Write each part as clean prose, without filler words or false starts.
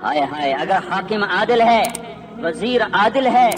ہائے ہائے، اگر حاکم عادل ہے، وزیر عادل ہے،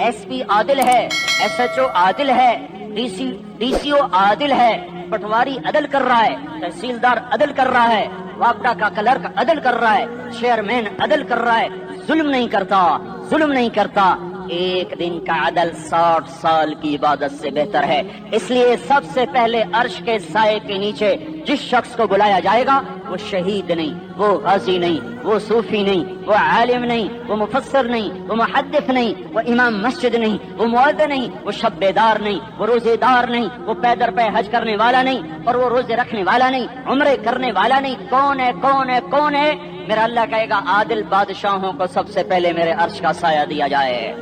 ایس پی عادل ہے، ایس ایچ او عادل ہے، ڈی سی او عادل ہے، پٹواری عدل کر رہا ہے، تحصیلدار عدل کر رہا ہے، وابڈا کا کلرک عدل کر رہا ہے، چیئرمین عدل کر رہا ہے، ظلم نہیں کرتا، ظلم نہیں کرتا، ایک دن کا عدل 60 سال کی عبادت سے بہتر ہے۔ اس لیے سب سے پہلے عرش کے سائے کے نیچے جس شخص کو بلایا جائے گا وہ شہید نہیں، وہ غازی نہیں، وہ صوفی نہیں، وہ عالم نہیں، وہ مفسر نہیں، وہ محدث نہیں، وہ امام مسجد نہیں، وہ مؤذن نہیں، وہ شب بیدار نہیں، وہ روزے دار نہیں، وہ پیدر پہ حج کرنے والا نہیں، اور وہ روزے رکھنے والا نہیں، عمرے کرنے والا نہیں۔ کون ہے کون ہے کون ہے؟ میرا اللہ کہے گا عادل بادشاہوں کو سب سے پہلے میرے عرش کا سایہ دیا جائے۔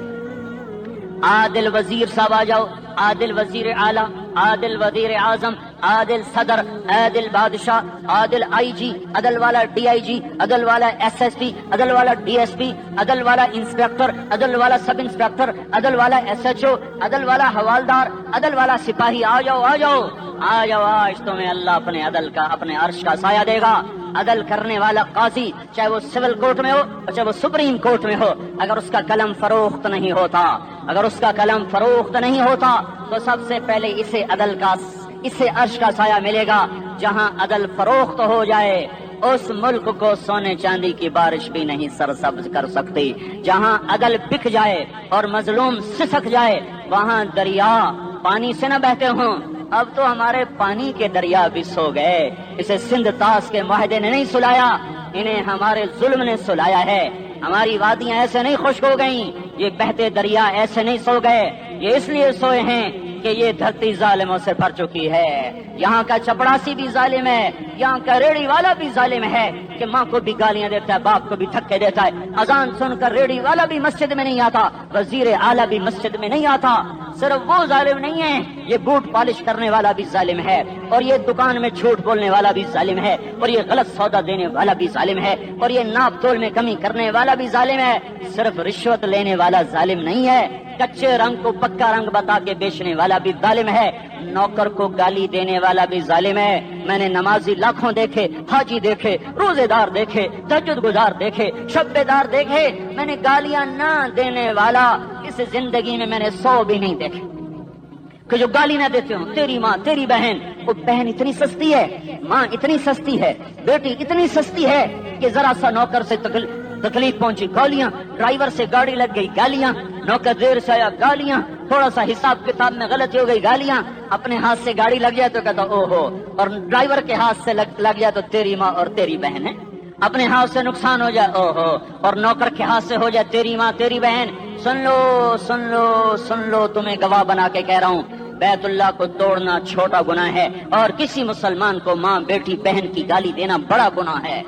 عادل وزیر صاحب آ جاؤ، عادل وزیر اعلیٰ، عادل وزیر اعظم، عادل صدر، عادل بادشاہ، عادل آئی جی، عدل والا ڈی آئی جی، عدل والا ایس ایس پی، عدل والا ڈی ایس پی، عدل والا انسپیکٹر، عدل والا سب انسپیکٹر، عدل والا ایس ایچ او، عدل والا حوالدار، عدل والا سپاہی۔ آ جاؤ آ جاؤ آ جاؤ، آج تمہیں اللہ اپنے عدل کا، اپنے عرش کا سایہ دے گا۔ عدل کرنے والا قاضی، چاہے وہ سول کورٹ میں ہو اور چاہے وہ سپریم کورٹ میں ہو، اگر اس کا قلم فروخت نہیں ہوتا، اگر اس کا قلم فروخت نہیں ہوتا تو سب سے پہلے اسے عرش کا سایہ ملے گا۔ جہاں عدل فروخت ہو جائے اس ملک کو سونے چاندی کی بارش بھی نہیں سرسبز کر سکتی۔ جہاں عدل بک جائے اور مظلوم سسک جائے وہاں دریا پانی سے نہ بہتے ہوں۔ اب تو ہمارے پانی کے دریا بھی سو گئے، اسے سندھ طاس کے معاہدے نے نہیں سلایا، انہیں ہمارے ظلم نے سلایا ہے۔ ہماری وادیاں ایسے نہیں خشک ہو گئیں، یہ بہتے دریا ایسے نہیں سو گئے، یہ اس لیے سوئے ہیں کہ یہ دھرتی ظالموں سے بھر چکی ہے۔ یہاں کا چپڑاسی بھی ظالم ہے، یہاں کا ریڑھی والا بھی ظالم ہے کہ ماں کو بھی گالیاں دیتا ہے، باپ کو بھی دھکے دیتا ہے۔ اذان سن کر ریڑھی والا بھی مسجد میں نہیں آتا، وزیر اعلیٰ بھی مسجد میں نہیں آتا۔ صرف وہ ظالم نہیں ہے، یہ بوٹ پالش کرنے والا بھی ظالم ہے، اور یہ دکان میں جھوٹ بولنے والا بھی ظالم ہے، اور یہ غلط سودا دینے والا بھی ظالم ہے، اور یہ ناپ تول میں کمی کرنے والا بھی ظالم ہے۔ صرف رشوت لینے والا ظالم نہیں ہے، کچے رنگ کو پکا رنگ بتا کے بیچنے والا بھی ظالم ہے، نوکر کو گالی دینے والا بھی ظالم ہے۔ میں نے نمازی لاکھوں دیکھے، حاجی دیکھے، روزے دار دیکھے، تہجد گزار دیکھے، شب بیدار دیکھے، میں نے گالیاں نہ دینے والا اس زندگی میں نے 100 بھی نہیں دیکھے کہ جو گالی نہ دیتے ہوں۔ تیری ماں، تیری بہن، وہ بہن اتنی سستی ہے، ماں اتنی سستی ہے، بیٹی اتنی سستی ہے کہ ذرا سا نوکر سے تکلیف پہنچی گالیاں، ڈرائیور سے گاڑی لگ گئی گالیاں، نوکر دیر سے آیا گالیاں، تھوڑا سا حساب کتاب میں غلطی ہو گئی گالیاں، اپنے ہاتھ سے گاڑی لگ جائے تو کہتا او ہو، اور ڈرائیور کے ہاتھ سے لگ جائے تو تیری ماں اور تیری بہن ہے۔ اپنے ہاتھ سے نقصان ہو جائے او ہو، اور نوکر کے ہاتھ سے ہو جائے تیری ماں تیری بہن۔ سن لو سن لو سن لو، تمہیں گواہ بنا کے کہہ رہا ہوں، بیت اللہ کو توڑنا چھوٹا گناہ ہے، اور کسی مسلمان کو ماں بیٹی بہن کی گالی دینا بڑا گناہ ہے۔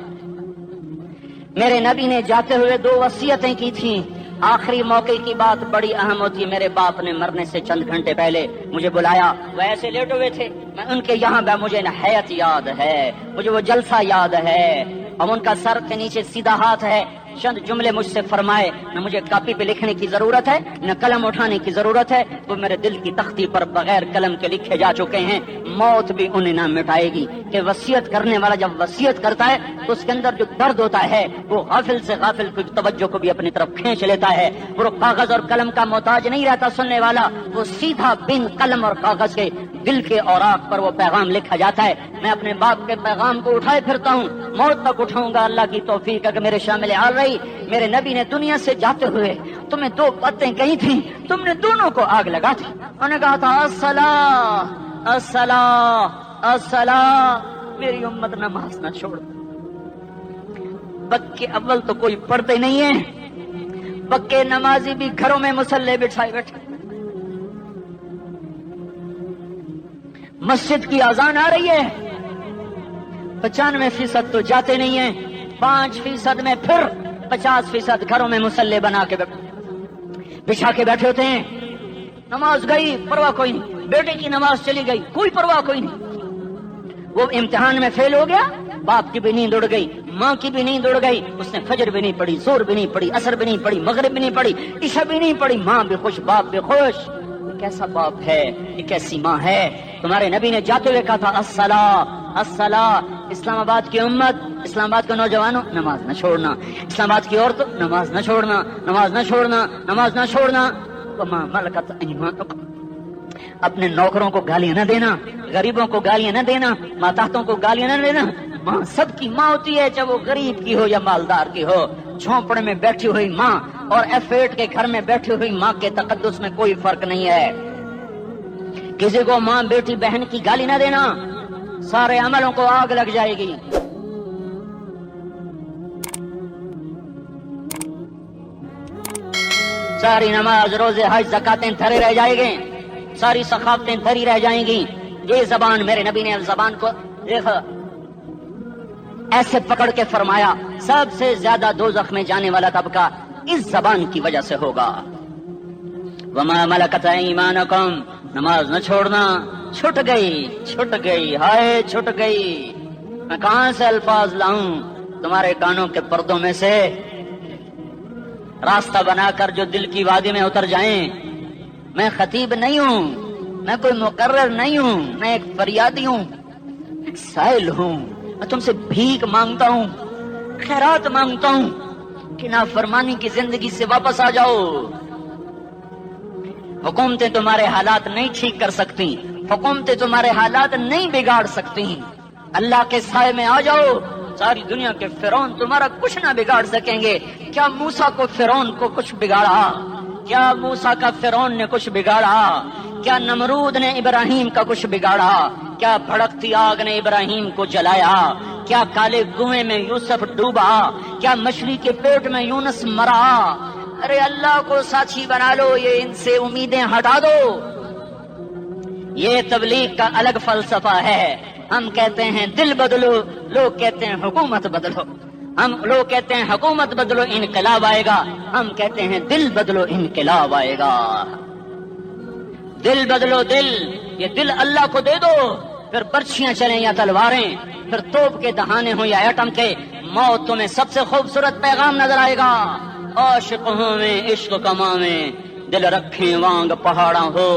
میرے نبی نے جاتے ہوئے 2 وصیتیں کی تھیں، آخری موقع کی بات بڑی اہم ہوتی۔ میرے باپ نے مرنے سے چند گھنٹے پہلے مجھے بلایا، وہ ایسے لیٹے ہوئے تھے، میں ان کے یہاں مجھے حیات یاد ہے، مجھے وہ جلسہ یاد ہے، اب ان کا سر کے نیچے سیدھا ہاتھ ہے۔ چند جملے مجھ سے فرمائے، نہ مجھے کاپی پہ لکھنے کی ضرورت ہے نہ قلم اٹھانے کی ضرورت ہے، وہ میرے دل کی تختی پر بغیر قلم کے لکھے جا چکے ہیں، موت بھی انہیں نہ مٹائے گی۔ کہ وصیت کرنے والا جب وصیت کرتا ہے تو اس کے اندر جو درد ہوتا ہے وہ غافل سے غافل کی توجہ کو بھی اپنی طرف کھینچ لیتا ہے۔ وہ کاغذ اور قلم کا محتاج نہیں رہتا سننے والا، وہ سیدھا بن قلم اور کاغذ کے دل کے اوراق پر وہ پیغام لکھا جاتا ہے۔ میں اپنے باپ کے پیغام کو اٹھائے پھرتا ہوں، موت تک اٹھاؤں گا، اللہ کی توفیق اگر میرے شامل حال رہی۔ میرے نبی نے دنیا سے جاتے ہوئے تمہیں 2 باتیں کہی تھیں، تم نے دونوں کو آگ لگا تھی۔ انہوں نے کہا تھا الصلاۃ الصلاۃ الصلاۃ، میری امت نماز نہ چھوڑ۔ پکے اول تو کوئی پڑھتے نہیں ہے، پکے نمازی بھی گھروں میں مصلے بٹھائے بیٹھے۔ مسجد کی اذان آ رہی ہے، 95% تو جاتے نہیں ہیں، 5% میں پھر 50% گھروں میں مصلے بچھا کے بیٹھے ہوتے ہیں۔ نماز گئی پرواہ کوئی نہیں، بیٹے کی نماز چلی گئی کوئی پرواہ کوئی نہیں۔ وہ امتحان میں فیل ہو گیا، باپ کی بھی نیند اڑ گئی، ماں کی بھی نیند اڑ گئی، اس نے فجر بھی نہیں پڑھی، ظہر بھی نہیں پڑھی، عصر بھی نہیں پڑھی، مغرب بھی نہیں پڑھی، عشاء بھی نہیں پڑھی، ماں بھی خوش باپ بھی خوش۔ یہ کیسا باپ ہے، یہ کیسی ماں ہے؟ تمہارے نبی نے جاتے ہوئے کہا تھا الصلاۃ الصلاۃ، اسلام آباد کی امت، اسلام آباد کے نوجوانوں، نماز نہ چھوڑنا، اسلام آباد کی عورتوں، نماز نہ چھوڑنا، نماز نہ چھوڑنا، نماز نہ چھوڑنا۔ وما ملکت ایمانکم، اپنے نوکروں کو گالیاں نہ دینا، غریبوں کو گالیاں نہ دینا، ماتحتوں کو گالیاں نہ دینا۔ ماں سب کی ماں ہوتی ہے، چاہے وہ غریب کی ہو یا مالدار کی ہو۔ جھونپڑے میں بیٹھی ہوئی ماں اور F8 کے گھر میں بیٹھی ہوئی ماں کے تقدس میں کوئی فرق نہیں ہے۔ کسی کو ماں بیٹی بہن کی گالی نہ دینا، سارے عملوں کو آگ لگ جائے گی۔ ساری نماز، روزے، حج، زکاتیں دھرے رہ جائیں گے، ساری ثقافتیں دھری رہ جائیں گی۔ یہ زبان، میرے نبی نے زبان کو ایسے پکڑ کے فرمایا سب سے زیادہ دوزخ میں جانے والا طبقہ اس زبان کی وجہ سے ہوگا۔ وما ملکت ایمانکم، نماز نہ چھوڑنا۔ چھٹ گئی، ہائے چھٹ گئی۔ میں کہاں سے الفاظ لاؤں تمہارے کانوں کے پردوں میں سے، راستہ بنا کر جو دل کی وادی میں اتر جائیں۔ میں خطیب نہیں ہوں، میں کوئی مقرر نہیں ہوں، میں ایک فریادی ہوں، ایک سائل ہوں۔ میں تم سے بھیک مانگتا ہوں، خیرات مانگتا ہوں کہ نافرمانی کی زندگی سے واپس آ جاؤ۔ حکومتیں تمہارے حالات نہیں ٹھیک کر سکتی، حکومتیں تمہارے حالات نہیں بگاڑ سکتی۔ اللہ کے سائے میں آ جاؤ، ساری دنیا کے فرعون تمہارا کچھ نہ بگاڑ سکیں گے۔ کیا موسیٰ کو فرعون کو کچھ بگاڑا؟ کیا موسیٰ کا فرعون نے کچھ بگاڑا؟ کیا نمرود نے ابراہیم کا کچھ بگاڑا؟ کیا بھڑکتی آگ نے ابراہیم کو جلایا؟ کیا کالے کنویں میں یوسف ڈوبا؟ کیا مچھلی کے پیٹ میں یونس مرا؟ ارے اللہ کو ساتھی بنا لو، یہ ان سے امیدیں ہٹا دو۔ یہ تبلیغ کا الگ فلسفہ ہے۔ ہم کہتے ہیں دل بدلو، لوگ کہتے ہیں حکومت بدلو۔ لوگ کہتے ہیں حکومت بدلو انقلاب آئے گا، ہم کہتے ہیں دل بدلو انقلاب آئے گا۔ دل بدلو، دل، یہ دل اللہ کو دے دو، پھر برچیاں چلیں یا تلواریں، پھر توپ کے دہانے ہوں یا ایٹم کے، موت تمہیں سب سے خوبصورت پیغام نظر آئے گا۔ عاشق ہوں میں عشق کما میں، دل رکھیں وانگ پہاڑاں ہو،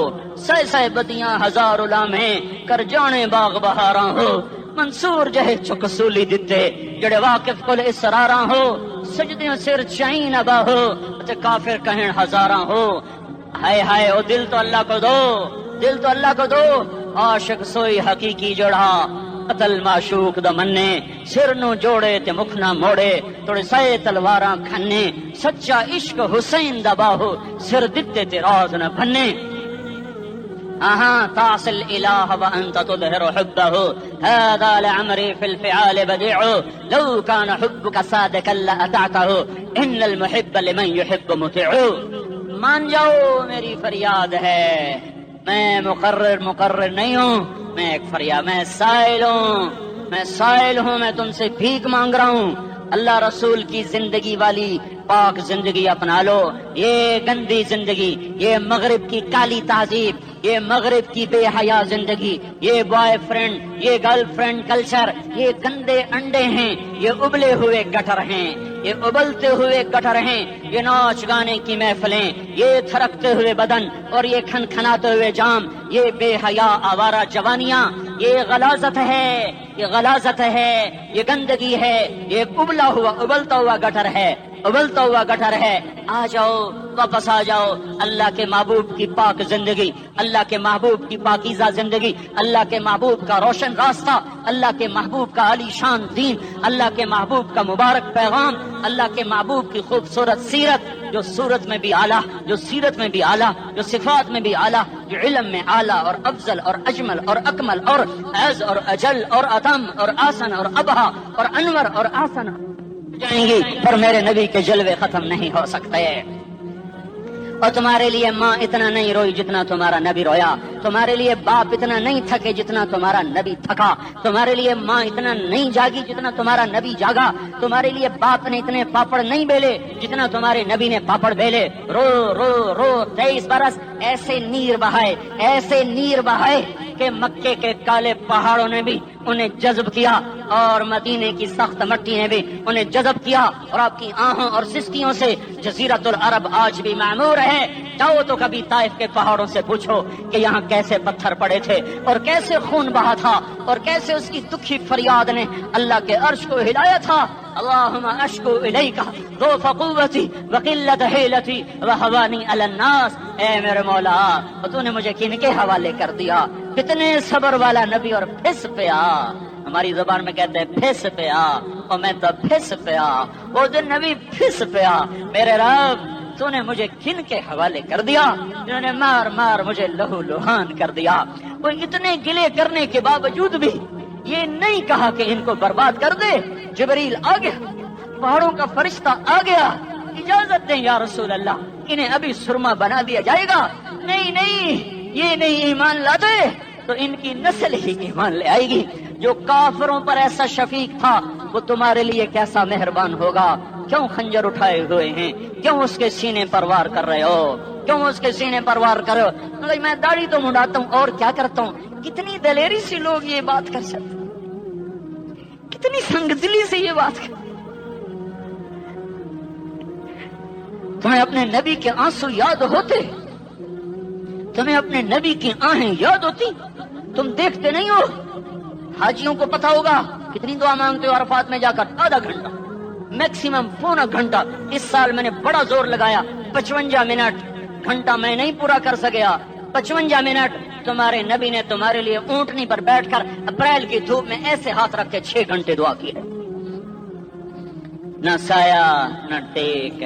سہ بدیاں ہزار لامیں، کر جانے باغ بہاراں ہو، منصور جہے چک سولی دتے، جڑے واقف کل اسراراں ہو، سجدیوں سر چائیں نبا ہو، کافر کہیں ہزاراں ہو۔ ہائے ہائے، او دل تو اللہ کو دو، دل تو اللہ کو دو۔ عاشق سوئی حقیقی جوڑا، قتل معشوق دا مننے، سر نو جوڑے تے مکھ نہ موڑے، توڑے سائے تلواراں کھنے، سچا عشق حسین دا باہو، سر دتے تے راز نہ بھنے۔ تعصي الإله وأنت تظهر حبه، هذا لعمري في الفعال بديع، لو كان حبك صادقا لأطعته، إن المحب لمن يحب مطيع۔ مان جاؤ میری فریاد ہے، میں مقرر نہیں ہوں، میں ایک فریاد، میں سائل ہوں، میں تم سے بھیک مانگ رہا ہوں۔ اللہ رسول کی زندگی والی پاک زندگی اپنا لو۔ یہ گندی زندگی، یہ مغرب کی کالی تہذیب، یہ مغرب کی بے حیا زندگی، یہ بوائے فرینڈ، یہ گرل فرینڈ کلچر، یہ گندے انڈے ہیں، یہ ابلے ہوئے گٹر ہیں، یہ ابلتے ہوئے گٹر ہیں، یہ ناچ گانے کی محفلیں، یہ تھرکتے ہوئے بدن اور یہ کھنکھناتے ہوئے جام، یہ بے حیا آوارہ جوانیاں، یہ غلاظت ہے، یہ غلاظت ہے، یہ گندگی ہے، یہ ابلتا ہوا گٹر ہے، ابلتا ہوا گٹر ہے۔ آ جاؤ، واپس آ جاؤ، اللہ کے محبوب کی پاک زندگی، اللہ کے محبوب کی پاکیزہ زندگی، اللہ کے محبوب کا روشن راستہ، اللہ کے محبوب کا عالی شان دین، اللہ کے محبوب کا مبارک پیغام، اللہ کے محبوب کی خوبصورت سیرت، جو صورت میں بھی اعلیٰ، جو سیرت میں بھی اعلیٰ، جو صفات میں بھی اعلیٰ، جو علم میں اعلیٰ اور افضل اور اجمل اور اکمل اور اعز اور اجل اور اتم اور آسن اور ابہا اور انور اور آسن جائیں گی، پر میرے نبی کے جلوے ختم نہیں ہو سکتے۔ اور تمہارے لیے ماں اتنا نہیں روئی جتنا تمہارا نبی رویا، تمہارے لیے باپ اتنا نہیں تھکے جتنا تمہارا نبی تھکا، تمہارے لیے ماں اتنا نہیں جاگی جتنا تمہارا نبی جاگا، تمہارے لیے باپ نے اتنے پاپڑ نہیں بیلے جتنا تمہارے نبی نے پاپڑ بیلے۔ رو رو رو 23 برس ایسے نیر بہائے کہ مکے کے کالے پہاڑوں نے بھی انہیں جذب کیا اور مدینے کی سخت مٹی نے بھی انہیں جذب کیا، اور آپ کی آہوں اور سسکیوں سے جزیرۃ العرب آج بھی معمور ہے۔ جاؤ تو کبھی طائف کے پہاڑوں سے پوچھو کہ یہاں کیسے پتھر پڑے تھے اور کیسے خون بہا تھا اور کیسے اس کی دکھی فریاد نے اللہ کے عرش کو ہلایا تھا. اللہم اشکو الیک ضعف قوتی وقلت حیلتی وہوانی علی الناس. اے میرے مولا تو نے مجھے کن کے حوالے کر دیا. کتنے صبر والا نبی اور پھس پیا. ہماری زبان میں کہتے ہیں پھس پیا اور میں تو پھس پیا. وہ جو نبی پھس پیا میرے رب تو نے مجھے کن کے حوالے کر دیا جنہوں نے مار مار مجھے لہو لہان کر دیا. وہ اتنے گلے کرنے کے باوجود بھی یہ نہیں کہا کہ ان کو برباد کر دے. جبریل آ گیا, پہاڑوں کا فرشتہ آ گیا, اجازت دیں یا رسول اللہ, انہیں ابھی سرما بنا دیا جائے گا. نہیں نہیں, یہ نہیں ایمان لاتے تو ان کی نسل ہی ایمان لے آئے گی. جو کافروں پر ایسا شفیق تھا وہ تمہارے لیے کیسا مہربان ہوگا. کیوں خنجر اٹھائے ہوئے ہیں, کیوں اس کے سینے پر وار کر رہے ہو, کیوں اس کے سینے پر وار کر رہے ہو. میں داڑھی تو منڈاتا ہوں اور کیا کرتا ہوں. کتنی دلیری سے لوگ یہ بات کر سکتے, کتنی سنگدلی سے یہ بات کر. تمہیں اپنے نبی کے آنسو یاد ہوتے, تمہیں اپنے نبی کی آہیں یاد ہوتی. تم دیکھتے نہیں ہو. حاجیوں کو پتا ہوگا کتنی دعا مانگتے ہو عرفات میں جا کر. آدھا گھنٹہ, میکسیمم پونا گھنٹہ. اس سال میں نے بڑا زور لگایا, 55 منٹ. گھنٹہ میں نہیں پورا کر سکیا. 55 منٹ تمہارے نبی نے تمہارے لیے اونٹنی پر بیٹھ کر اپریل کی دھوپ میں ایسے ہاتھ رکھ کے 6 گھنٹے دعا کی ہے. نہ سایہ نہ ٹیک,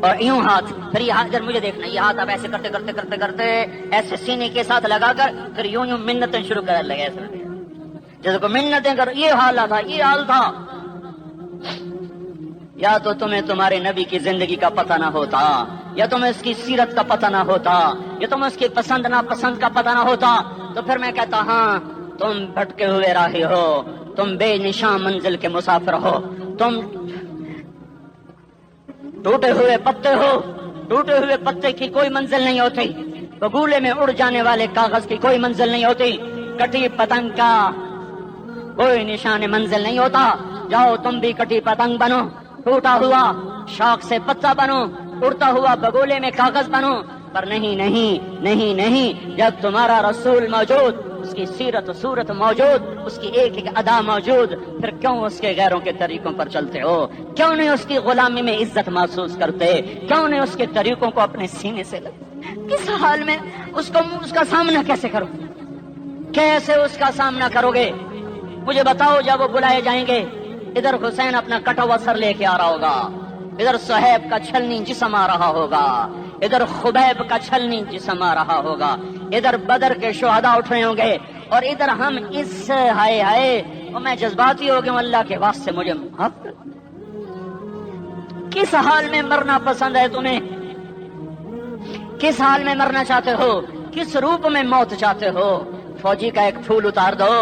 اور یوں ہاتھ. پھر یہ ہاتھ, مجھے دیکھنا, یہ ہاتھ اب ایسے کرتے کرتے کرتے کرتے ایسے سینے کے ساتھ لگا کر پھر یوں یوں منتیں شروع کر لگے ایسے جیسے کو منتیں کر. یہ حال تھا, یہ حال تھا. یا تو تمہیں تمہارے نبی کی زندگی کا پتہ نہ ہوتا, یا تمہیں اس کی سیرت کا پتہ نہ ہوتا, یا تمہیں اس کی پسند ناپسند کا پتہ نہ ہوتا. تو پھر میں کہتا ہاں تم بھٹکے ہوئے راہی ہو, تم بے نشان منزل کے مسافر ہو, تم ٹوٹے ہوئے پتے ہو. ٹوٹے ہوئے پتے کی کوئی منزل نہیں ہوتی. بگولے میں اڑ جانے والے کاغذ کی کوئی منزل نہیں ہوتی. کٹی پتنگ کا کوئی نشان منزل نہیں ہوتا. جاؤ تم بھی کٹی پتنگ بنو, ٹوٹا ہوا شوق سے پتا بنو, اڑتا ہوا بگولے میں کاغذ بنو. پر نہیں نہیں نہیں نہیں, جب تمہارا رسول موجود, اس کی سیرت و صورت موجود, اس کی ایک ایک ادا موجود, پھر کیوں اس کے غیروں کے طریقوں پر چلتے ہو؟ کیوں نہیں اس کی غلامی میں عزت محسوس کرتے؟ کیوں نہیں اس کے طریقوں کو اپنے سینے سے لگتے؟ کس حال میں اس کا سامنا کیسے کرو, کیسے اس کا سامنا کرو گے؟ مجھے بتاؤ. جب وہ بلائے جائیں گے, ادھر حسین اپنا کٹا ہوا سر لے کے آ رہا ہوگا, ادھر صہیب کا چھلنی جسم آ رہا ہوگا, ادھر خبیب کا چھلنی جسم آ رہا ہوگا, ادھر بدر کے شہداء اٹھ رہے ہوں گے, اور ادھر ہم اس ہائے ہائے. اور میں جذباتی ہو گیا ہوں, اللہ کے واسطے مجھے معاف کر. کس حال میں مرنا پسند ہے تمہیں؟ کس حال میں مرنا چاہتے ہو؟ کس روپ میں موت چاہتے ہو؟ فوجی کا ایک پھول اتار دو,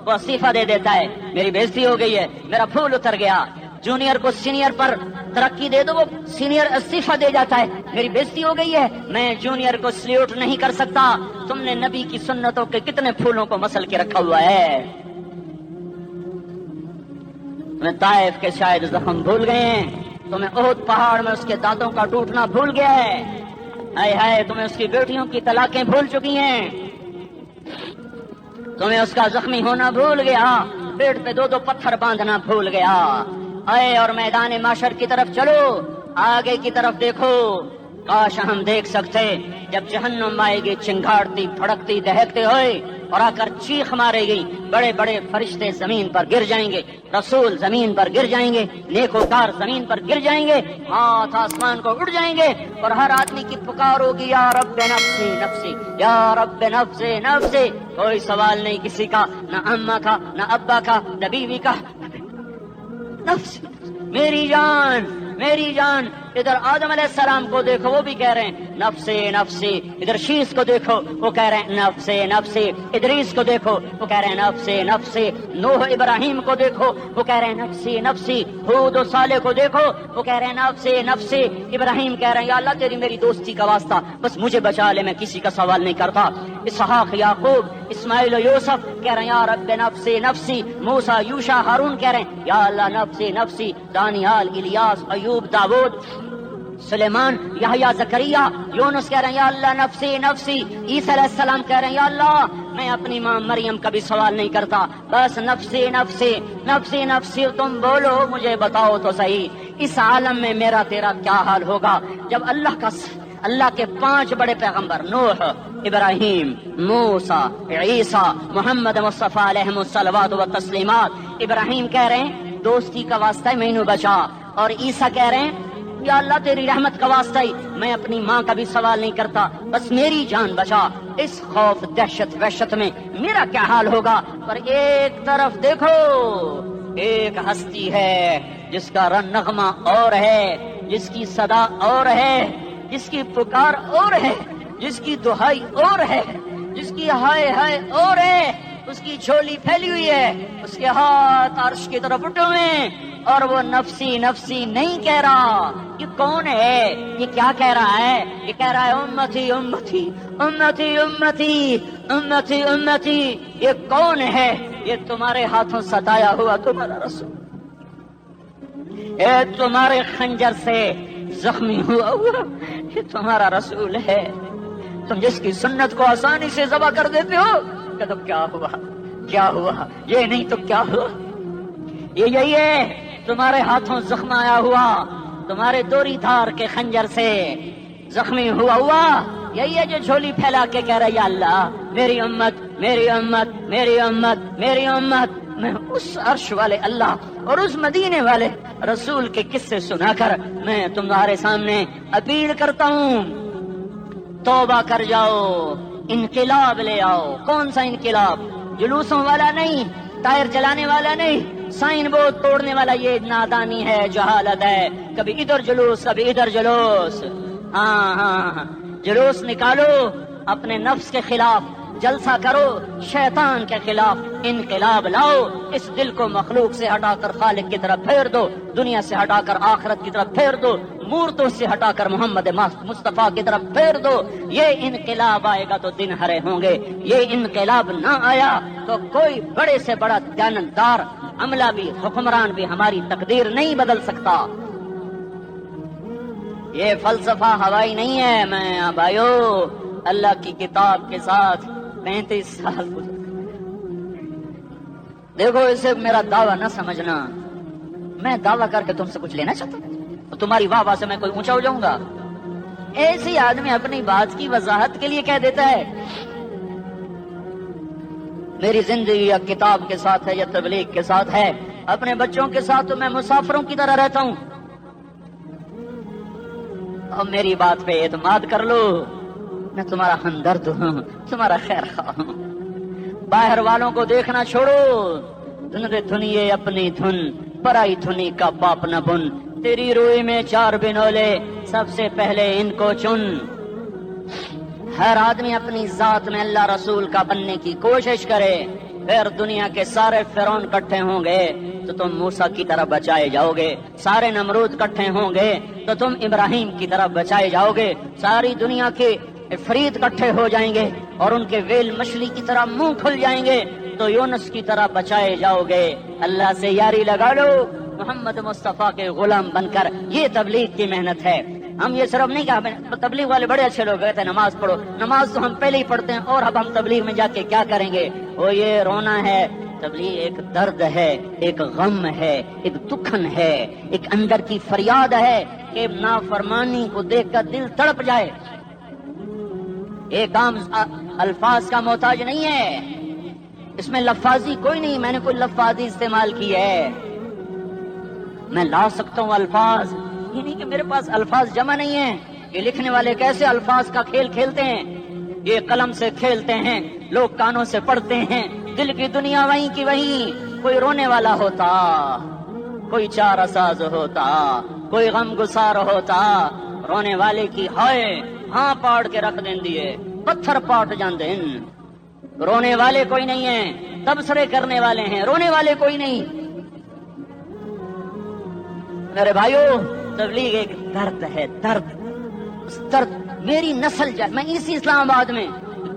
وہ استعفیٰ دے دیتا ہے, میری بےزتی ہو گئی ہے, میرا پھول اتر گیا. جونیئر کو سینئر پر ترقی دے دو, وہ سینئر استعفیٰ دے جاتا ہے, میری بےزتی ہو گئی ہے, میں جونیئر کو سلیوٹ نہیں کر سکتا. تم نے نبی کی سنتوں کے کتنے پھولوں کو مسل کے رکھا ہوا ہے. تمہیں طائف کے شاید زخم بھول گئے ہیں, تمہیں احد پہاڑ میں اس کے دانتوں کا ٹوٹنا بھول گیا ہے. ہائے ہائے, تمہیں اس کی بیٹیوں کی طلاقیں بھول چکی ہیں, تمہیں اس کا زخمی ہونا بھول گیا, پیٹ پہ 2 پتھر باندھنا بھول گیا. آئے اور میدان معاشر کی طرف چلو, آگے کی طرف دیکھو. کاش ہم دیکھ سکتے جب جہنم آئے گی چنگاڑتی بھڑکتی دہکتے ہوئے اور آ کر چیخ مارے گی, بڑے بڑے فرشتے زمین پر گر جائیں گے, رسول زمین پر گر جائیں گے, نیکوکار زمین پر گر جائیں گے, ہاتھ آسمان کو اڑ جائیں گے, اور ہر آدمی کی پکار ہوگی یا رب نفسی نفسی, یا رب نفسی نفسی. کوئی سوال نہیں کسی کا, نہ اماں کا, نہ ابا کا, نہ بیوی کا. نفس, میری جان میری جان. ادھر آدم علیہ السلام کو دیکھو, وہ بھی کہہ رہے ہیں نفسی نفسی. ادھر شیس کو دیکھو, وہ کہہ رہے ہیں نفسی نفسی. ادریس کو دیکھو, وہ کہہ رہے ہیں نفسی نفسی. نوح ابراہیم کو دیکھو, وہ کہہ رہے ہیں نفسی نفسی. ہود و صالح کو دیکھو, وہ کہہ رہے ہیں نفسی نفسی. ابراہیم کہہ رہے ہیں یا اللہ تیری میری دوستی کا واسطہ, بس مجھے بچا لے, میں کسی کا سوال نہیں کرتا. اسحاق, یعقوب, اسماعیل و یوسف کہہ رہے ہیں یا رب نفسی نفسی. موسیٰ, یوشع, ہارون کہہ رہے ہیں یا اللہ نفسی نفسی. دانیال, الیاس, ایوب, داؤد, سلیمان، یحییٰ، زکریا، یونس کہہ رہے ہیں یا اللہ نفسی نفسی، عیسیٰ علیہ السلام کہہ رہے ہیں یا اللہ میں اپنی ماں مریم کا بھی سوال نہیں کرتا، بس نفسی نفسی نفسی نفسی، تم بولو مجھے بتاؤ تو صحیح اس عالم میں میرا تیرا کیا حال ہوگا جب اللہ کے 5 بڑے پیغمبر نوح، ابراہیم، موسیٰ، عیسیٰ، محمد مصطفیٰ علیہ الصلوات و تسلیمات۔ ابراہیم کہہ رہے ہیں دوستی کا واسطہ ہے مینوں بچا، اور عیسیٰ کہہ رہے ہیں یا اللہ تیری رحمت کا واسطہ ہی میں اپنی ماں کا بھی سوال نہیں کرتا، بس میری جان بچا۔ اس خوف دہشت وحشت میں میرا کیا حال ہوگا؟ پر ایک طرف دیکھو، ایک ہستی ہے جس کا نغمہ اور ہے، جس کی صدا اور ہے، جس کی پکار اور ہے، جس کی دہائی اور ہے، جس کی ہائے ہائے اور ہے، اس کی جھولی پھیلی ہوئی ہے، اس کے ہاتھ عرش کی طرف اٹھے ہوئے ہیں، اور وہ نفسی نفسی نہیں کہہ رہا۔ یہ کون ہے؟ یہ کیا کہہ رہا ہے؟ یہ کہہ رہا ہے امتی امتی امتی امتی امتی امتی۔ یہ کون ہے؟ یہ تمہارے ہاتھوں ستایا ہوا تمہارا رسول، یہ تمہارے خنجر سے زخمی ہوا یہ تمہارا رسول ہے۔ تم جس کی سنت کو آسانی سے ذبح کر دیتے ہو، کہ کیا ہوا کیا ہوا، یہ نہیں تو کیا ہوا؟ یہ یہی ہے تمہارے ہاتھوں زخم آیا ہوا، تمہارے دوری دھار کے خنجر سے زخمی ہوا یہی ہے جو جھولی پھیلا کے کہہ رہا یا اللہ میری امت میری امت میری امت میری امت۔ میں اس عرش والے اللہ اور اس مدینے والے رسول کے قصے سنا کر میں تمہارے سامنے اپیل کرتا ہوں، توبہ کر جاؤ، انقلاب لے آؤ۔ کون سا انقلاب؟ جلوسوں والا نہیں، ٹائر جلانے والا نہیں، سائن بورڈ توڑنے والا یہ نادانی ہے، جہالت ہے۔ کبھی ادھر جلوس کبھی ادھر جلوس، ہاں جلوس نکالو اپنے نفس کے خلاف، جلسہ کرو شیطان کے خلاف، انقلاب لاؤ۔ اس دل کو مخلوق سے ہٹا کر خالق کی طرف پھیر دو، دنیا سے ہٹا کر آخرت کی طرف پھیر دو، مورتوں سے ہٹا کر محمد مصطفیٰ کی طرف پھیر دو۔ یہ انقلاب آئے گا تو دن ہرے ہوں گے، یہ انقلاب نہ آیا تو کوئی بڑے سے بڑا دیانتدار عملہ بھی، حکمران بھی ہماری تقدیر نہیں بدل سکتا۔ یہ فلسفہ ہوائی نہیں ہے۔ میں بھائیو اللہ کی کتاب کے ساتھ 35 سال دیکھو، اسے میرا دعویٰ نہ سمجھنا، میں دعویٰ کر کے تم سے کچھ لینا چاہتا ہوں، تمہاری واہ سے میں کوئی اونچا ہو جاؤں گا؟ ایسی آدمی اپنی بات کی وضاحت کے لیے کہہ دیتا ہے میری زندگی یا کتاب کے ساتھ ہے یا تبلیغ کے ساتھ ہے، اپنے بچوں کے ساتھ تو میں مسافروں کی طرح رہتا ہوں، اور میری بات پہ اعتماد کر لو، میں تمہارا ہمدرد ہوں، تمہارا خیر خواہ ہوں۔ باہر والوں کو دیکھنا چھوڑو، دھن دھنیے اپنی دھن، پرائی دھنی کا باپ نہ بن، تیری روئی میں 4 بنولے، سب سے پہلے ان کو چن۔ ہر آدمی اپنی ذات میں اللہ رسول کا بننے کی کوشش کرے، پھر دنیا کے سارے فرعون کٹھے ہوں گے تو تم موسیٰ کی طرف بچائے جاؤ گے، سارے نمرود کٹھے ہوں گے تو تم ابراہیم کی طرف بچائے جاؤ گے، ساری دنیا کے افریت کٹھے ہو جائیں گے اور ان کے ویل مچھلی کی طرح منہ کھل جائیں گے تو یونس کی طرح بچائے جاؤ گے۔ اللہ سے یاری لگا لو، محمد مصطفیٰ کے غلام بن کر، یہ تبلیغ کی محنت ہے۔ ہم یہ صرف نہیں کہا تبلیغ والے بڑے اچھے لوگ کہتے ہیں نماز پڑھو، نماز تو ہم پہلے ہی پڑھتے ہیں، اور اب ہم تبلیغ میں جا کے کیا کریں گے؟ وہ یہ رونا ہے، تبلیغ ایک درد ہے، ایک غم ہے، ایک دکھن ہے، ایک اندر کی فریاد ہے کہ نافرمانی کو دیکھ کر دل تڑپ جائے۔ ایک عام الفاظ کا محتاج نہیں ہے، اس میں لفاظی کوئی نہیں، میں نے کوئی لفاظی استعمال کی ہے، میں لا سکتا ہوں الفاظ، یہ نہیں کہ میرے پاس الفاظ جمع نہیں ہیں۔ یہ لکھنے والے کیسے الفاظ کا کھیل کھیلتے ہیں، یہ قلم سے کھیلتے ہیں، لوگ کانوں سے پڑھتے ہیں، دل کی دنیا وہیں کی وہیں۔ کوئی رونے والا ہوتا، کوئی چارہ ساز ہوتا، کوئی غم گسار ہوتا، رونے والے کی ہائے ہاں پاڑ کے رکھ دیں دیے، پتھر پاٹ جان دیں۔ رونے والے کوئی نہیں ہیں، تبصرے کرنے والے ہیں، رونے والے کوئی نہیں۔ میرے بھائیو تبلیغ ایک درد ہے، درد، اس درد میری نسل جائے۔ میں اسی اسلام آباد میں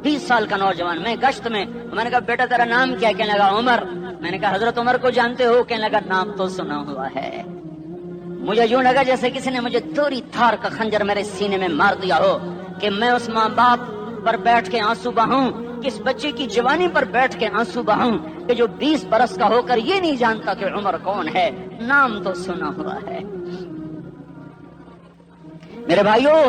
20 سال کا نوجوان، میں گشت میں نے کہا بیٹا تیرا نام کیا؟ کہنے لگا عمر۔ میں نے کہا حضرت عمر کو جانتے ہو؟ کہنے لگا نام تو سنا ہوا ہے، مجھے یوں لگا جیسے کسی نے مجھے دوری تھار کا خنجر میرے سینے میں مار دیا ہو کہ میں اس ماں باپ پر بیٹھ کے آنسو بہاؤں، کس بچے کی جوانی پر بیٹھ کے آنسو بہاؤں کہ جو 20 برس کا ہو کر یہ نہیں جانتا کہ عمر کون ہے، نام تو سنا ہوا ہے۔ میرے بھائیوں،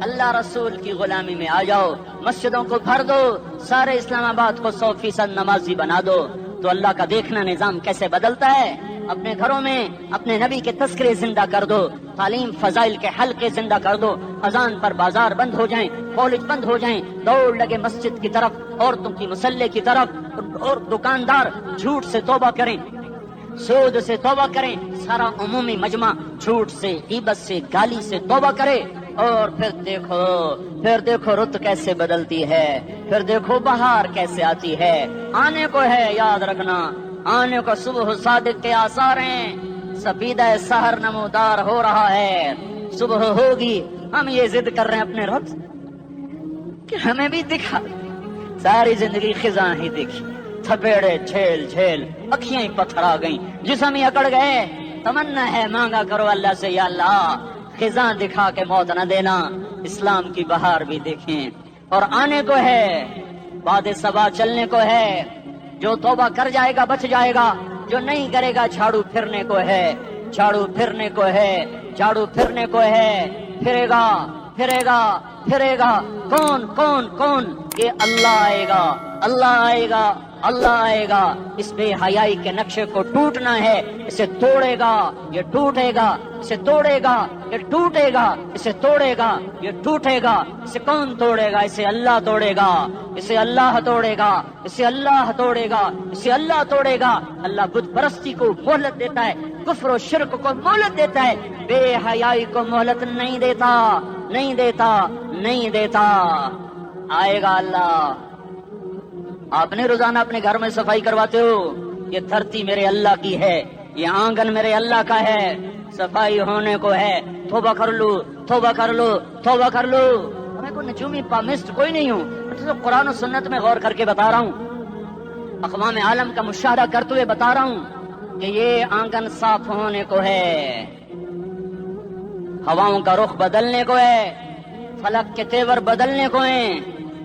اللہ رسول کی غلامی میں آ جاؤ، مسجدوں کو بھر دو، سارے اسلام آباد کو 100% نمازی بنا دو، تو اللہ کا دیکھنا نظام کیسے بدلتا ہے۔ اپنے گھروں میں اپنے نبی کے تذکرے زندہ کر دو، تعلیم فضائل کے حلقے زندہ کر دو، اذان پر بازار بند ہو جائیں، کالج بند ہو جائیں، دوڑ لگے مسجد کی طرف، عورتوں کی مصلے کی طرف، اور دکاندار جھوٹ سے توبہ کریں، سود سے توبہ کریں، سارا عمومی مجمع جھوٹ سے، غیبت سے، گالی سے توبہ کرے، اور پھر دیکھو رت کیسے بدلتی ہے، پھر دیکھو بہار کیسے آتی ہے۔ آنے کو ہے، یاد رکھنا، آنے کو صبح صادق کے آثار ہیں، سفیدہ سحر نمودار ہو رہا ہے، صبح ہوگی۔ ہم یہ ضد کر رہے ہیں اپنے رب کہ ہمیں بھی دکھا، ساری زندگی خزاں ہی دیکھی، تھپیڑے جھیل جھیل، اکھیاں ہی پتھر آ گئیں، جسم ہی اکڑ گئے۔ تمنا ہے مانگا کرو اللہ سے، یا اللہ خزاں دکھا کے موت نہ دینا، اسلام کی بہار بھی دیکھیں۔ اور آنے کو ہے، باد صبا چلنے کو ہے، جو توبہ کر جائے گا بچ جائے گا، جو نہیں کرے گا جھاڑو پھرنے کو ہے، جھاڑو پھرنے کو ہے، جھاڑو پھرنے کو ہے، پھرے گا پھرے گا پھرے گا۔ کون کون کون؟ یہ اللہ آئے گا، اللہ آئے گا، اللہ آئے گا۔ اس بے حیائی کے نقشے کو ٹوٹنا ہے، اسے توڑے گا یہ ٹوٹے گا، اسے توڑے گا یہ ٹوٹے گا، اسے توڑے گا یہ ٹوٹے گا۔ اسے کون توڑے گا؟ اسے اللہ توڑے گا، اسے اللہ توڑے گا، اسے اللہ توڑے گا، اسے اللہ توڑے گا۔ اللہ بت پرستی کو مہلت دیتا ہے، کفر و شرک کو مہلت دیتا ہے، بے حیائی کو مہلت نہیں دیتا، نہیں دیتا، نہیں دیتا۔ آئے گا اللہ۔ آپ نے روزانہ اپنے گھر میں صفائی کرواتے ہو، یہ دھرتی میرے اللہ کی ہے، یہ آنگن میرے اللہ کا ہے، صفائی ہونے کو ہے، توبہ کر لو، توبہ کر لو، توبہ کر لو۔ میں کوئی نجومی پامسٹ کوئی نہیں ہوں، میں تو قرآن و سنت میں غور کر کے بتا رہا ہوں، اقوام عالم کا مشاہدہ کرتے ہوئے بتا رہا ہوں کہ یہ آنگن صاف ہونے کو ہے، ہواؤں کا رخ بدلنے کو ہے، فلک کے تیور بدلنے کو ہیں۔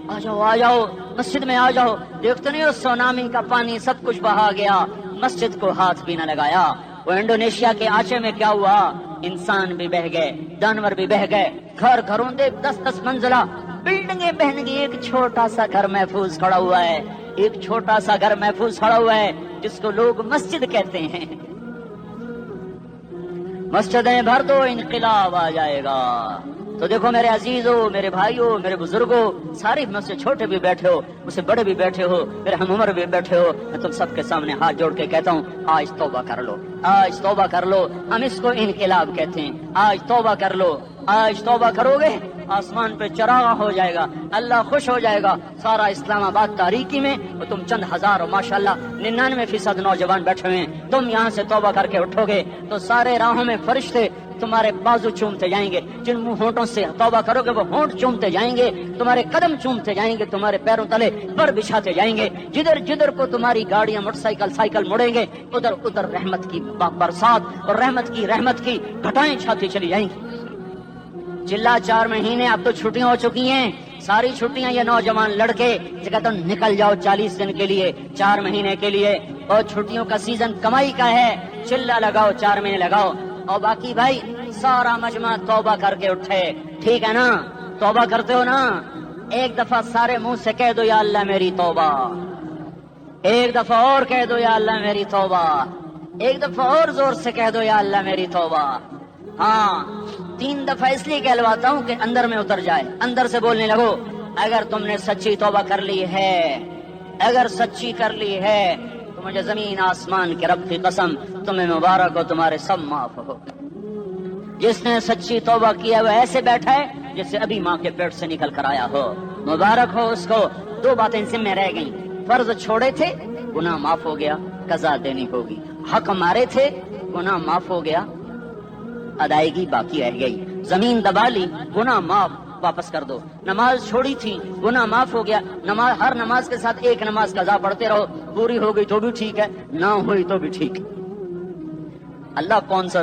آ جاؤ آ جاؤ، مسجد میں آ جاؤ۔ دیکھتے نہیں ہو سونامی کا پانی سب کچھ بہا گیا، مسجد کو ہاتھ بھی نہ لگایا۔ وہ انڈونیشیا کے آچے میں کیا ہوا؟ انسان بھی بہ گئے، جانور بھی بہ گئے، گھر گھروں دے 10-10 منزلہ بلڈنگیں بہن گئی، ایک چھوٹا سا گھر محفوظ کھڑا ہوا ہے، ایک چھوٹا سا گھر محفوظ کھڑا ہوا ہے جس کو لوگ مسجد کہتے ہیں۔ مسجدیں بھر دو، انقلاب آ جائے گا۔ تو دیکھو میرے عزیزو، میرے بھائیو، میرے بزرگو، سارے مجھ سے چھوٹے بھی بیٹھے ہو، مجھ سے بڑے بھی بیٹھے ہو، میرے ہم عمر بھی بیٹھے ہو، میں تم سب کے سامنے ہاتھ جوڑ کے کہتا ہوں آج توبہ کر لو، آج توبہ کر لو۔ ہم اس کو انقلاب کہتے ہیں۔ آج توبہ کر لو، آج توبہ کرو گے آسمان پہ چراغ ہو جائے گا، اللہ خوش ہو جائے گا۔ سارا اسلام آباد تاریکی میں اور تم چند ہزار، ماشاءاللہ 99% نوجوان بیٹھے ہوئے ہیں، تم یہاں سے توبہ کر کے اٹھو گے تو سارے راہوں میں فرشتے تمہارے بازو چومتے جائیں گے، جن منہ ہونٹوں سے توبہ کرو گے وہ ہونٹ چومتے جائیں گے، تمہارے قدم چومتے جائیں گے، تمہارے پیروں تلے پر بچھاتے جائیں گے، جدھر جدھر کو تمہاری گاڑیاں موٹر سائیکل مڑیں گے ادھر ادھر رحمت کی برسات اور رحمت کی گھٹائیں چھاتی چلی جائیں گی۔ چلا 4 مہینے اب تو چھٹیاں ہو چکی ہیں، ساری چھٹیاں یہ نوجوان لڑکے جگہ تو نکل جاؤ 40 دن کے لیے، 4 مہینے کے لیے، اور چھٹیوں کا سیزن کمائی کا ہے، چلا لگاؤ، 4 مہینے لگاؤ۔ اور باقی بھائی سارا مجمع توبہ کر کے اٹھے، ٹھیک ہے نا؟ توبہ کرتے ہو نا؟ ایک دفعہ سارے منہ سے کہہ دو یا اللہ میری توبہ، ایک دفعہ اور کہہ دو یا اللہ میری توبہ، ایک دفعہ اور زور سے کہہ دو یا اللہ میری توبہ۔ ہاں 3 دفعہ اس لیے کہلواتا ہوں کہ اندر میں اتر جائے، اندر سے بولنے لگو۔ اگر تم نے سچی توبہ کر لی ہے، اگر سچی کر لی ہے تو مجھے زمین آسمان کے رب کی قسم تمہیں مبارک ہو، تمہارے سب معاف ہو۔ جس نے سچی توبہ کیا وہ ایسے بیٹھا ہے جسے ابھی ماں کے پیٹ سے نکل کر آیا ہو، مبارک ہو اس کو۔ 2 باتیں ذمہ رہ گئیں، فرض چھوڑے تھے، گناہ معاف ہو گیا، قضا دینی ہوگی، حق مارے تھے، گناہ معاف ہو گیا، ادائیگی باقی رہ گئی، زمین دبا لی، گناہ معاف، واپس کر دو۔ نماز چھوڑی تھی، گناہ معاف ہو گیا، ہر نماز کے ساتھ ایک نماز قضا پڑھتے رہو، پوری ہو گئی تو بھی ٹھیک ہے، نہ ہوئی تو بھی ٹھیک ہے۔ اللہ کون سا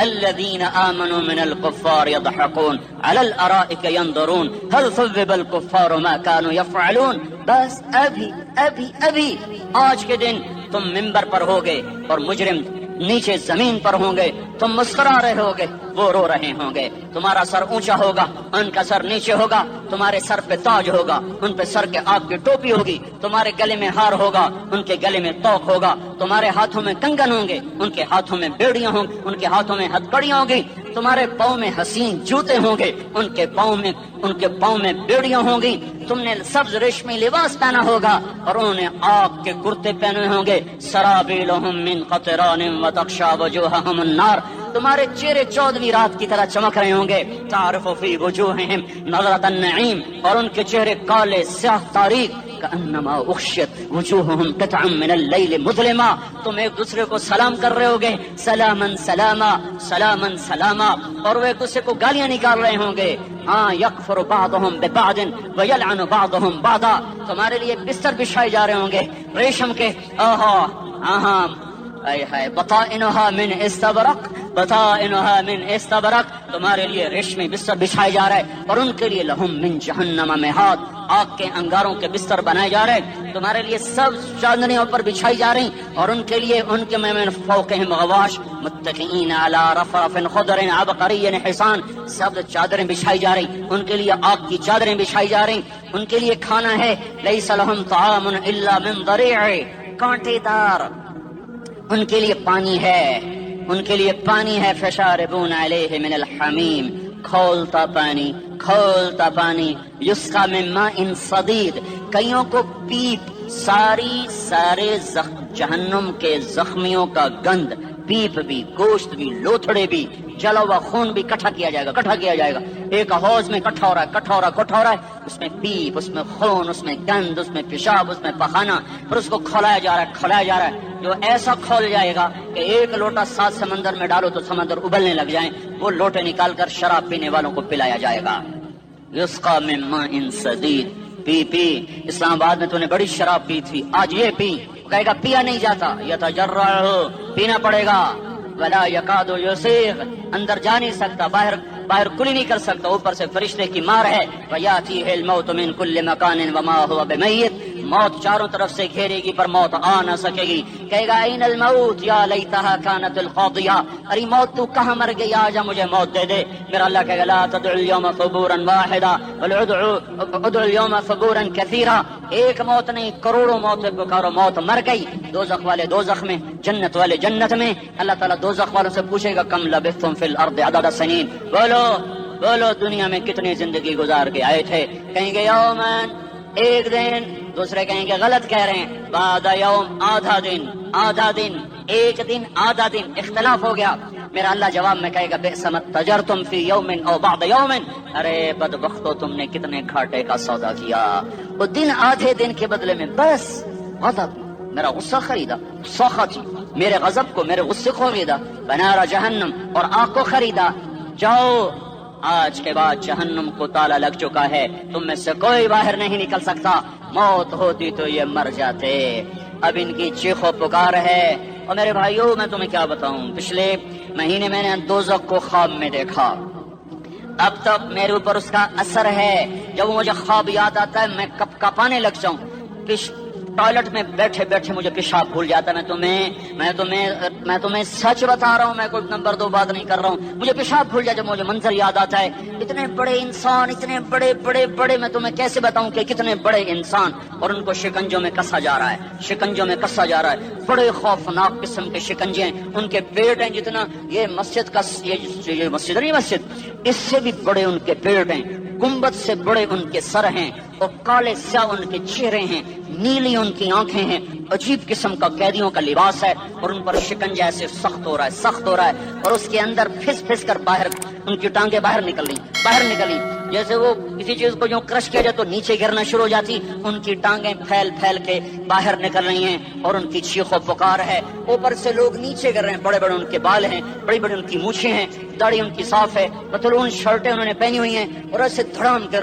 الذين آمنوا من الكفار يضحكون على الأرائك ينظرون هل ثوب الكفار ما كانوا يفعلون. بس ابھی آج کے دن تم منبر پر ہوگے اور مجرم نیچے زمین پر ہوں گے، تم مسکرا رہے ہوگے، وہ رو رہے ہوں گے. تمہارا سر اونچا ہوگا، ان کا سر نیچے ہوگا. تمہارے سر پہ تاج ہوگا، ان پہ سر کے آگ کی ٹوپی ہوگی. تمہارے گلے میں ہار ہوگا، ان کے گلے میں توق ہوگا. تمہارے ہاتھوں میں کنگن ہوں گے، ان کے ہاتھوں میں بیڑیاں ہوں گی، ان کے ہاتھوں میں ہتھکڑیاں ہوں گی. تمہارے پاؤں میں حسین جوتے ہوں گے، ان کے پاؤں میں بیڑیاں ہوں گی. تم نے سبز ریشمی لباس پہنا ہوگا اور انہوں نے آگ کے کرتے پہنے ہوں گے. سرابیلہم من قطران وتغشا وجوہہم النار. تمہارے چہرے 14ویں رات کی طرح چمک رہے ہوں گے. تعرف فی وجوہہم نظرۃ النعیم، اور ان کے چہرے کالے سیاہ تاریک. کأنما اغشیت وجوہہم قطعا من اللیل مظلما. تم ایک دوسرے کو سلام کر رہے ہوگے، سلامن سلاما سلامن سلاما، اور وہ ایک دوسرے کو گالیاں نکال رہے ہوں گے. ہاں یکفر بعضہم ببعض ویلعن بعضہم بعضا. تمہارے لیے بستر بچھائے جا رہے ہوں گے ریشم کے. بطائنها من استبرق. تمہارے لیے ریشمی بستر بچھائے جا رہے، اور ان کے لیے لہم من جہنم مہاد، آگ کے انگاروں کے بستر بنائے جا رہے. تمہارے لیے سب چادریوں پر بچھائی جا رہی، اور ان کے لیے ان کے من فوقہم غواش متکئین علی رفرف خضر عبقری حسان. سب چادریں بچھائی جا رہی، ان کے لیے آگ کی چادریں بچھائی جا رہی. ان کے لیے کھانا ہے لیس لہم طعام الا من ضریع، کانٹے دار. ان کے لیے پانی ہے، فشاربون علیہ من الحمیم، کھولتا پانی. یسقا من ماء صدید، کئیوں کو پیپ، سارے جہنم کے زخمیوں کا گند، پیپ بھی، گوشت بھی، لوتھڑے بھی، جلا ہوا خون بھی کٹھا کیا جائے گا. ایک حوض میں کٹھا ہو رہا ہے. اس میں پیپ، اس میں خون، اس میں گند، اس میں پیشاب، اس میں پخانہ، پھر اس کو کھولایا جا رہا ہے. جو ایسا کھول جائے گا کہ ایک لوٹا 7 سمندر میں ڈالو تو سمندر ابلنے لگ جائیں. وہ لوٹے نکال کر شراب پینے والوں کو پلایا جائے گا. یسقا من ماء صدید. پی اسلام آباد میں تو نے بڑی شراب پی تھی، آج یہ پی. کہے گا پیا نہیں جاتا، یتجرعہ، پینا پڑے گا. ولا یکاد یسیغ، اندر جا نہیں سکتا، باہر کلی نہیں کر سکتا. اوپر سے فرشتے کی مار ہے. ویاتیہ الموت من کل مکان وما هو بمیت، موت چاروں طرف سے گھیرے گی پر موت آ نہ سکے گی. کہے گا این الموت یا لیتہا کانت القاضیہ، ارے موت تو کہاں مر گئی، آجا مجھے موت دے دے. میرا اللہ کہے گا لا تدعو اليوم ثبورا واحدا بل ادعو اليوم ثبورا کثیرا. ایک موت نہیں، کروڑوں موت پکارو. موت مر گئی. دوزخ والے دوزخ میں، جنت والے جنت میں. اللہ تعالیٰ دوزخ والوں سے پوچھے گا کم لبثتم فی الارض عدد سنین، بولو دنیا میں کتنی زندگی گزار کے آئے تھے. کہیں گے یومن، ایک دن. دوسرے کہیں گے غلط کہہ رہے ہیں، بعد یوم، آدھا دن، ایک دن، آدھا دن. اختلاف ہو گیا. میرا اللہ جواب میں کہے گا بئس ما تجرتم فی یوم او بعد یوم، ارے بدبختو تم نے کتنے گھاٹے کا سودا کیا. وہ دن، آدھے دن کے بدلے میں بس غضب، میرا غصہ خریدا، سخط، میرے غضب کو، میرے غصے کو خریدا. بنار جہنم، اور آگ کو خریدا. جاؤ، آج کے بعد جہنم کو تالا لگ چکا ہے، تم میں سے کوئی باہر نہیں نکل سکتا. موت ہوتی تو یہ مر جاتے. اب ان کی چیخ و پکار ہے. اور میرے بھائیوں، میں تمہیں کیا بتاؤں، پچھلے مہینے میں نے دوزخ کو خواب میں دیکھا. اب تک میرے اوپر اس کا اثر ہے. جب مجھے خواب یاد آتا ہے میں کپ کپانے لگ جاؤں. ٹوائلٹ میں بیٹھے بیٹھے مجھے پیشاب بھول جاتا ہے. میں تمہیں سچ بتا رہا ہوں، میں کوئی نمبر 2 بات نہیں کر رہا ہوں. مجھے پیشاب بھول جاتا ہے، مجھے منظر یاد آتا ہے. اتنے بڑے انسان، اتنے بڑے، میں تمہیں کیسے بتاؤں کہ کتنے بڑے انسان، اور ان کو شکنجوں میں کسا جا رہا ہے. بڑے خوفناک قسم کے شکنجے ہیں. ان کے پیٹ ہیں جتنا یہ مسجد کا، یہ مسجد نہیں، مسجد اس سے بھی بڑے ان کے پیٹ ہیں. گنبد سے بڑے ان کے سر ہیں. اور کالے سیاہ ان کے چہرے ہیں، نیلی ان کی آنکھیں ہیں، عجیب قسم کا قیدیوں کا لباس ہے، اور ان پر شکنجہ ایسے سخت ہو رہا ہے، اور اس کے اندر پھس پھس کر باہر ان کی ٹانگیں باہر نکلی، جیسے وہ کسی چیز کو جو کرش کیا جائے تو نیچے گرنا شروع ہو جاتی، ان کی ٹانگیں پھیل پھیل کے باہر نکل رہی ہیں، اور ان کی چیخ و پکار ہے، اوپر سے لوگ نیچے گر رہے ہیں، بڑے بڑے ان کے بال ہیں، بڑی بڑی ان کی مونچھیں ہیں، داڑھی ان کی صاف ہے، پتلون شرٹیں انہوں نے پہنی ہوئی ہیں، اور ایسے دھڑم کر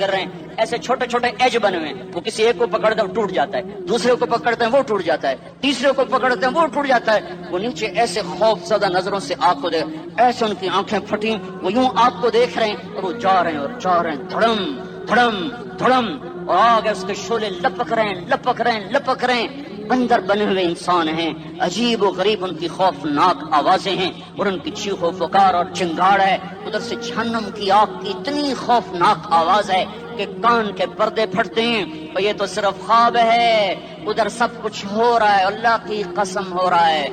رہے ہیں، ایسے چھوٹے چھوٹے ایج بنے ہوئے ہیں، وہ کسی ایک کو پکڑتے ہیں وہ ٹوٹ جاتا ہے، دوسرے کو پکڑتے ہیں وہ ٹوٹ جاتا ہے، تیسرے کو پکڑتے ہیں وہ ٹوٹ جاتا ہے، وہ نیچے ایسے خوف زدہ نظروں سے آپ کو ایسے ان کی آنکھیں پھٹی، وہ یوں آپ کو دیکھ رہے ہیں، اور وہ جا رہے ہیں دھڑم دھڑم دھڑم، اور آگے اس کے شعلے لپک رہے ہیں، بندر بنے ہوئے انسان ہیں، عجیب و غریب ان کی خوفناک آوازیں ہیں، اور ان کی چیخ و پکار اور چنگاڑ ہے، ادھر سے جہنم کی آگ کی اتنی خوفناک آواز ہے کہ کان کے پردے پھٹتے ہیں، اور یہ تو صرف خواب ہے، ادھر سب کچھ ہو رہا ہے، اللہ کی قسم ہو رہا ہے۔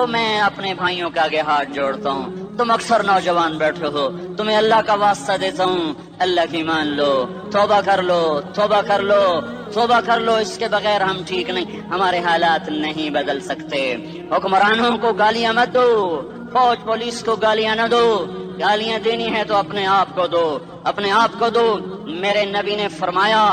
میں اپنے بھائیوں کے آگے ہاتھ جوڑتا ہوں، تم اکثر نوجوان بیٹھے ہو، تمہیں اللہ کا واسطہ دیتا ہوں، اللہ کی مان لو، توبہ کر لو، اس کے بغیر ہم ٹھیک نہیں، ہمارے حالات نہیں بدل سکتے۔ حکمرانوں کو گالیاں مت دو، فوج پولیس کو گالیاں نہ دو، گالیاں دینی ہے تو اپنے آپ کو دو، میرے نبی نے فرمایا